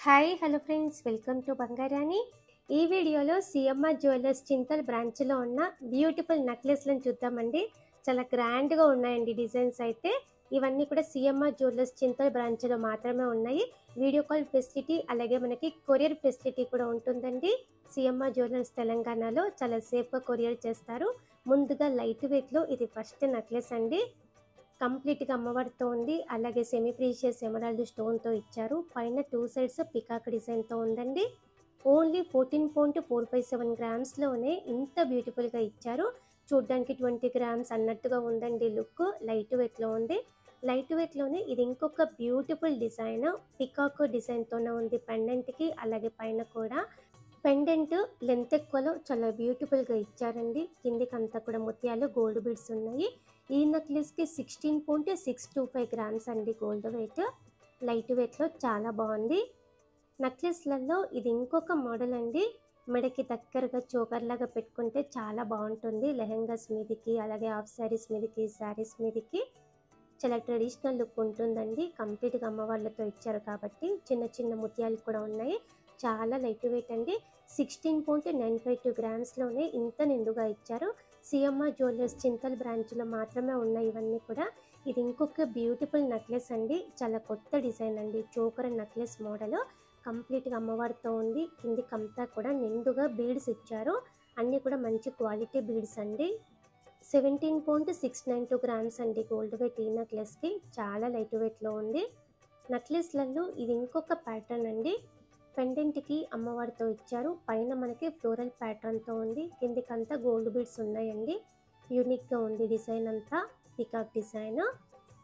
Hi hello friends, welcome to Bangarani. ఈ వీడియోలో CMR jewellers Chintal బ్రాంచ్లో ఉన్న బ్యూటిఫుల్ నెక్లెస్లను చూద్దామండి. చాలా గ్రాండ్గా ఉన్నాయండి డిజైన్స్ అయితే. ఇవన్నీ కూడా సిఎంఆర్ జ్యువెలర్స్ చింతల్ బ్రాంచ్లో మాత్రమే ఉన్నాయి. వీడియో కాల్ ఫెసిలిటీ అలాగే మనకి కొరియర్ ఫెసిలిటీ కూడా ఉంటుందండి. సిఎంఆర్ జ్యువెలర్స్ తెలంగాణలో చాలా సేఫ్గా కొరియర్ చేస్తారు. ముందుగా లైట్ వెయిట్లో ఇది ఫస్ట్ నెక్లెస్ అండి. కంప్లీట్గా అమ్మవారితో ఉంది. అలాగే సెమీ ప్రీషియస్ ఎమరాల్డ్ స్టోన్తో ఇచ్చారు. పైన 2 సైడ్స్ పికాక్ డిజైన్తో ఉందండి. ఓన్లీ 14.457 గ్రామ్స్లోనే ఇంత బ్యూటిఫుల్గా ఇచ్చారు. చూడ్డానికి 20 గ్రామ్స్ అన్నట్టుగా ఉందండి. లుక్ లైట్ వెయిట్లో ఉంది. లైట్ వెయిట్లోనే ఇది ఇంకొక బ్యూటిఫుల్ డిజైన్, పికాక్ డిజైన్తోనే ఉంది పెండెంట్కి. అలాగే పైన కూడా పెండెంట్ లెంత్ ఎక్కువలో చాలా బ్యూటిఫుల్గా ఇచ్చారండి. కిందికి అంతా కూడా ముత్యాలు గోల్డ్ బీడ్స్ ఉన్నాయి. ఈ నెక్లెస్కి 16.625 గ్రామ్స్ అండి గోల్డ్ వెయిట్. లైట్ వెయిట్లో చాలా బాగుంది. నెక్లెస్లలో ఇది ఇంకొక మోడల్ అండి. మెడకి దగ్గరగా చోకర్ లాగా పెట్టుకుంటే చాలా బాగుంటుంది. లెహెంగాస్ మీదకి అలాగే హాఫ్ శారీస్ మీదకి శారీస్ మీదకి చాలా ట్రెడిషనల్ లుక్ ఉంటుందండి. కంప్లీట్గా అమ్మవాళ్ళతో ఇచ్చారు కాబట్టి చిన్న చిన్న ముత్యాలు కూడా ఉన్నాయి. చాలా లైట్ వెయిట్ అండి. 16.952 గ్రామ్స్లోనే ఇంత నిండుగా ఇచ్చారు. సిఎంఆర్ జ్యువెలర్స్ చింతల్ బ్రాంచ్లో మాత్రమే ఉన్నాయి ఇవన్నీ కూడా. ఇది ఇంకొక బ్యూటిఫుల్ నెక్లెస్ అండి. చాలా కొత్త డిజైన్ అండి. చోకర్ నెక్లెస్ మోడల్ కంప్లీట్గా అమ్మవారితో ఉంది. కిందికంతా కూడా నిండుగా బీడ్స్ ఇచ్చారు. అన్నీ కూడా మంచి క్వాలిటీ బీడ్స్ అండి. 17.692 గ్రామ్స్ అండి గోల్డ్ వెయిట్ ఈ నెక్లెస్కి. చాలా లైట్ వెయిట్లో ఉంది. నెక్లెస్లలో ఇది ఇంకొక ప్యాటర్న్ అండి. పెండెంట్కి అమ్మవారితో ఇచ్చారు. పైన మనకి ఫ్లోరల్ ప్యాటర్న్తో ఉంది. కిందికంతా గోల్డ్ బీడ్స్ ఉన్నాయండి. యూనిక్గా ఉంది డిజైన్ అంతా. పికాక్ డిజైన్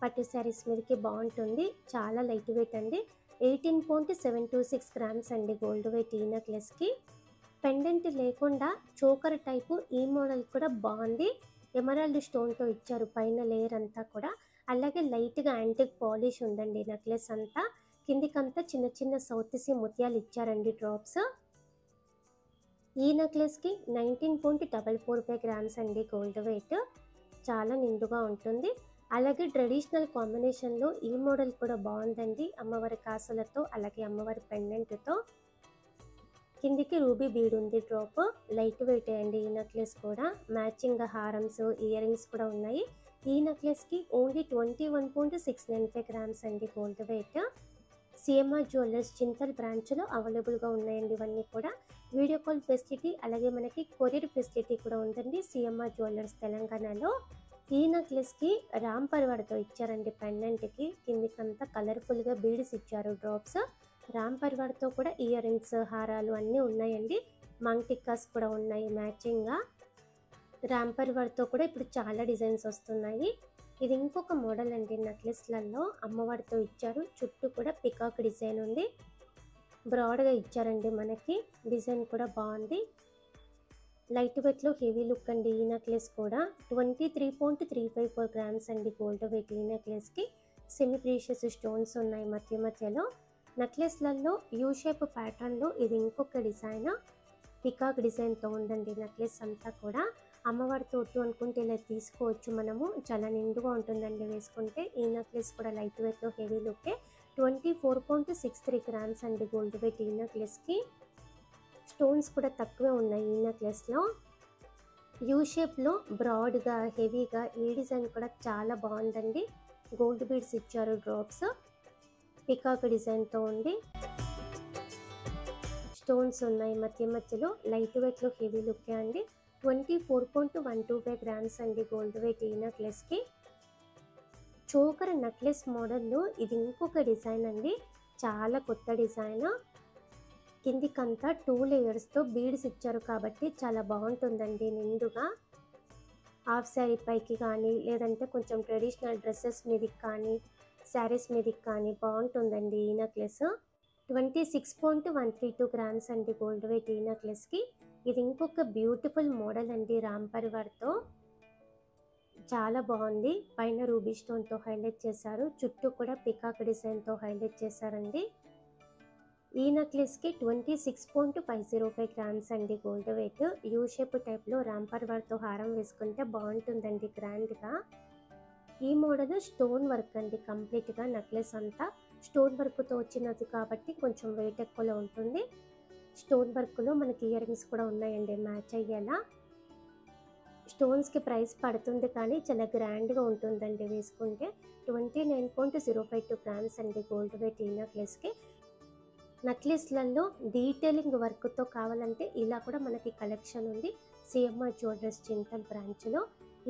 పట్టు శారీస్ మీదకి బాగుంటుంది. చాలా లైట్ వెయిట్ అండి. 18.726 గ్రామ్స్ అండి గోల్డ్ వెయిట్ ఈ నెక్లెస్కి. పెండెంట్ లేకుండా చోకర్ టైపు ఈ మోడల్ కూడా బాగుంది. ఎమరాల్డ్ స్టోన్తో ఇచ్చారు పైన లేయర్ అంతా కూడా. అలాగే లైట్గా యాంటిక్ పాలిష్ ఉందండి నెక్లెస్ అంతా. కిందికంతా చిన్న చిన్న సౌత్ సీ ముత్యాలు ఇచ్చారండి డ్రాప్స్. ఈ నెక్లెస్కి 19.445 గ్రామ్స్ అండి గోల్డ్ వెయిట్. చాలా నిండుగా ఉంటుంది. అలాగే ట్రెడిషనల్ కాంబినేషన్లో ఈ మోడల్ కూడా బాగుందండి. అమ్మవారి కాసులతో అలాగే అమ్మవారి పెండెంట్తో. కిందికి రూబీ బీడ్ ఉంది డ్రాప్. లైట్ వెయిట్ అండి ఈ నెక్లెస్ కూడా. మ్యాచింగ్ హారమ్స్ ఇయర్ రింగ్స్ కూడా ఉన్నాయి. ఈ నెక్లెస్కి ఓన్లీ 21.695 గ్రామ్స్ అండి gold weight. CMR jewellers Chintal బ్రాంచ్లో అవైలబుల్గా ఉన్నాయండి ఇవన్నీ కూడా. వీడియో కాల్ ఫెసిలిటీ అలాగే మనకి కొరియర్ ఫెసిలిటీ కూడా ఉందండి సిఎంఆర్ జ్యువెలర్స్ తెలంగాణలో. ఈ నెక్లెస్కి రామ్ పరివార్తో ఇచ్చారండి పెండెంట్కి. కిందికంతా కలర్ఫుల్గా బీడ్స్ ఇచ్చారు డ్రాప్స్. రామ్ పరివార్తో కూడా ఇయర్ రింగ్స్ హారాలు అన్నీ ఉన్నాయండి. మంగ్ టిక్కాస్ కూడా ఉన్నాయి మ్యాచింగ్గా. రామ్ పరివార్తో కూడా ఇప్పుడు చాలా డిజైన్స్ వస్తున్నాయి. ఇది ఇంకొక మోడల్ అండి. నెక్లెస్లలో అమ్మవారితో ఇచ్చారు. చుట్టూ కూడా పికాక్ డిజైన్ ఉంది. బ్రాడ్గా ఇచ్చారండి మనకి. డిజైన్ కూడా బాగుంది. లైట్ వెయిట్లో హెవీ లుక్ అండి ఈ నెక్లెస్ కూడా. 23.354 గ్రామ్స్ అండి గోల్డ్ వెయిట్ ఈ నెక్లెస్కి. సెమీ ప్రీషియస్ స్టోన్స్ ఉన్నాయి మధ్య మధ్యలో. నెక్లెస్లలో యూ షేప్ ప్యాటర్న్లో ఇది ఇంకొక డిజైన్. పికాక్ డిజైన్తో ఉందండి నెక్లెస్ అంతా కూడా. అమ్మవారితో వద్దు అనుకుంటే ఇలా తీసుకోవచ్చు మనము. చాలా నిండుగా ఉంటుందండి వేసుకుంటే. ఈ నెక్లెస్ కూడా లైట్ వెయిట్లో హెవీ లుక్కే. 24.63 గ్రామ్స్ అండి గోల్డ్ వెయిట్ ఈ నెక్లెస్కి. స్టోన్స్ కూడా తక్కువే ఉన్నాయి ఈ నెక్లెస్లో. యూ షేప్లో బ్రాడ్గా హెవీగా ఈ డిజైన్ కూడా చాలా బాగుందండి. గోల్డ్ బీడ్స్ ఇచ్చారు డ్రాప్స్. పికాక్ డిజైన్తో ఉంది. స్టోన్స్ ఉన్నాయి మధ్య మధ్యలో. లైట్ వెయిట్లో హెవీ లుక్కే అండి. 24.125 గ్రామ్స్ అండి గోల్డ్ వెయిట్ ఈ నెక్లెస్కి. చోకర్ నెక్లెస్ మోడల్లో ఇది ఇంకొక డిజైన్ అండి. చాలా కొత్త డిజైన్. కిందికంతా 2 లేయర్స్తో బీడ్స్ ఇచ్చారు కాబట్టి చాలా బాగుంటుందండి నిండుగా. హాఫ్ శారీ పైకి కానీ లేదంటే కొంచెం ట్రెడిషనల్ డ్రెస్సెస్ మీదకి కానీ శారీస్ మీదకి కానీ బాగుంటుందండి ఈ నెక్లెస్. 26.132 గ్రామ్స్ అండి గోల్డ్ వెయిట్ ఈ నెక్లెస్కి. ఇది ఇంకొక బ్యూటిఫుల్ మోడల్ అండి రామ్ పరివార్తో. చాలా బాగుంది. పైన రూబీ స్టోన్తో హైలైట్ చేశారు. చుట్టూ కూడా పికాక్ డిజైన్తో హైలైట్ చేశారండి. ఈ నెక్లెస్కి 26.505 గ్రామ్స్ అండి గోల్డ్ వెయిట్. యూ షేప్ టైప్లో రామ్ పరివార్తో హారం వేసుకుంటే బాగుంటుందండి గ్రాండ్గా. ఈ మోడల్ స్టోన్ వర్క్ అండి కంప్లీట్గా నెక్లెస్ అంతా. స్టోన్ వర్క్తో వచ్చినది కాబట్టి కొంచెం వెయిట్ ఎక్కువలో ఉంటుంది. స్టోన్ వర్క్లో మనకి ఇయర్ రింగ్స్ కూడా ఉన్నాయండి మ్యాచ్ అయ్యేలా. స్టోన్స్కి ప్రైస్ పడుతుంది కానీ చాలా గ్రాండ్గా ఉంటుందండి వేసుకుంటే. 29.052 గ్రామ్స్ అండి గోల్డ్ వెయిట్ ఈ నెక్లెస్కి. నెక్లెస్లలో డీటెయిలింగ్ వర్క్తో కావాలంటే ఇలా కూడా మనకి కలెక్షన్ ఉంది సిఎంఆర్ జ్యువెలర్స్ చింతల్ బ్రాంచ్లో.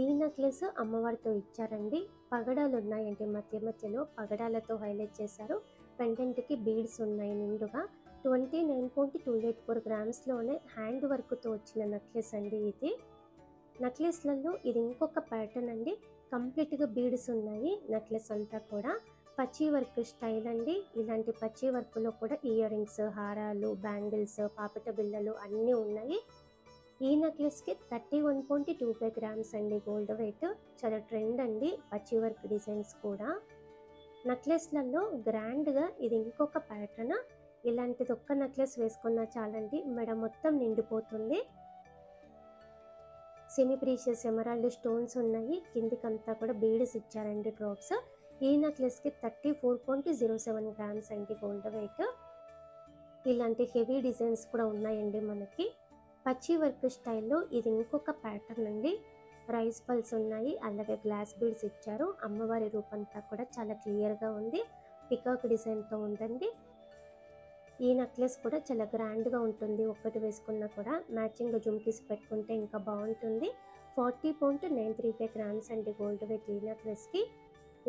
ఈ నెక్లెస్ అమ్మవారితో ఇచ్చారండి. పగడాలు ఉన్నాయండి, మధ్య మధ్యలో పగడాలతో హైలైట్ చేశారు. పెండెంట్కి బీడ్స్ ఉన్నాయి నిండుగా. 29.284 గ్రామ్స్లోనే హ్యాండ్ వర్క్తో వచ్చిన నెక్లెస్ అండి ఇది. నెక్లెస్లలో ఇది ఇంకొక ప్యాటర్న్ అండి. కంప్లీట్గా బీడ్స్ ఉన్నాయి నెక్లెస్ అంతా కూడా. పచ్చి వర్క్ స్టైల్ అండి. ఇలాంటి పచ్చి వర్క్లో కూడా ఇయర్ రింగ్స్, హారాలు, బ్యాంగిల్స్, పాపిట బిళ్ళలు అన్నీ ఉన్నాయి. ఈ నెక్లెస్కి 31.25 గ్రామ్స్ అండి గోల్డ్ వెయిట్. చాలా ట్రెండ్ అండి పచ్చి వర్క్ డిజైన్స్ కూడా. నెక్లెస్లలో గ్రాండ్గా ఇది ఇంకొక ప్యాటర్న్. ఇలాంటిది ఒక్క నెక్లెస్ వేసుకున్నా చాలండి, మెడ మొత్తం నిండిపోతుంది. సెమీ ప్రీషియస్ ఎమరాల్డ్ స్టోన్స్ ఉన్నాయి. కిందికంతా కూడా బీడ్స్ ఇచ్చారండి డ్రాప్స్. ఈ నెక్లెస్కి 34.07 గ్రామ్స్ అండి గోల్డ్ వెయిట్. ఇలాంటి హెవీ డిజైన్స్ కూడా ఉన్నాయండి మనకి. పచ్చి వర్క్ స్టైల్లో ఇది ఇంకొక ప్యాటర్న్ అండి. రైస్ పల్స్ ఉన్నాయి, అలాగే గ్లాస్ బీడ్స్ ఇచ్చారు. అమ్మవారి రూపంతా కూడా చాలా క్లియర్గా ఉంది. పికాక్ డిజైన్తో ఉందండి. ఈ నెక్లెస్ కూడా చాలా గ్రాండ్గా ఉంటుంది. ఒక్కటి వేసుకున్నా కూడా మ్యాచింగ్ జుమ్కీస్ పెట్టుకుంటే ఇంకా బాగుంటుంది. 40.935 గ్రామ్స్ అండి గోల్డ్ వెయిట్ ఈ నెక్లెస్కి.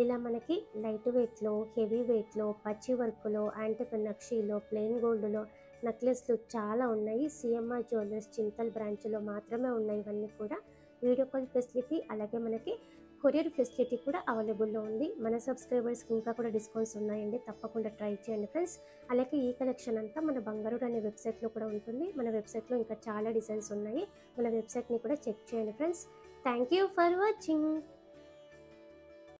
ఇలా మనకి లైట్ వెయిట్లో, హెవీ వెయిట్లో, పచ్చి వర్క్లో, యాంటిక్ నక్షీలో, ప్లెయిన్ గోల్డ్లో నెక్లెస్లు చాలా ఉన్నాయి. సిఎంఆర్ జ్యువెలర్స్ చింతల్ బ్రాంచ్లో మాత్రమే ఉన్నాయి ఇవన్నీ కూడా. వీడియో కాల్ ఫెసిలిటీ అలాగే మనకి కొరియర్ ఫెసిలిటీ కూడా అవైలబుల్లో ఉంది. మన సబ్స్క్రైబర్స్కి ఇంకా కూడా డిస్కౌంట్స్ ఉన్నాయండి, తప్పకుండా ట్రై చేయండి ఫ్రెండ్స్. అలాగే ఈ కలెక్షన్ అంతా మన బంగారుడ్ అనే వెబ్సైట్లో కూడా ఉంటుంది. మన వెబ్సైట్లో ఇంకా చాలా డిజైన్స్ ఉన్నాయి. మన వెబ్సైట్ని కూడా చెక్ చేయండి friends. Thank you for watching.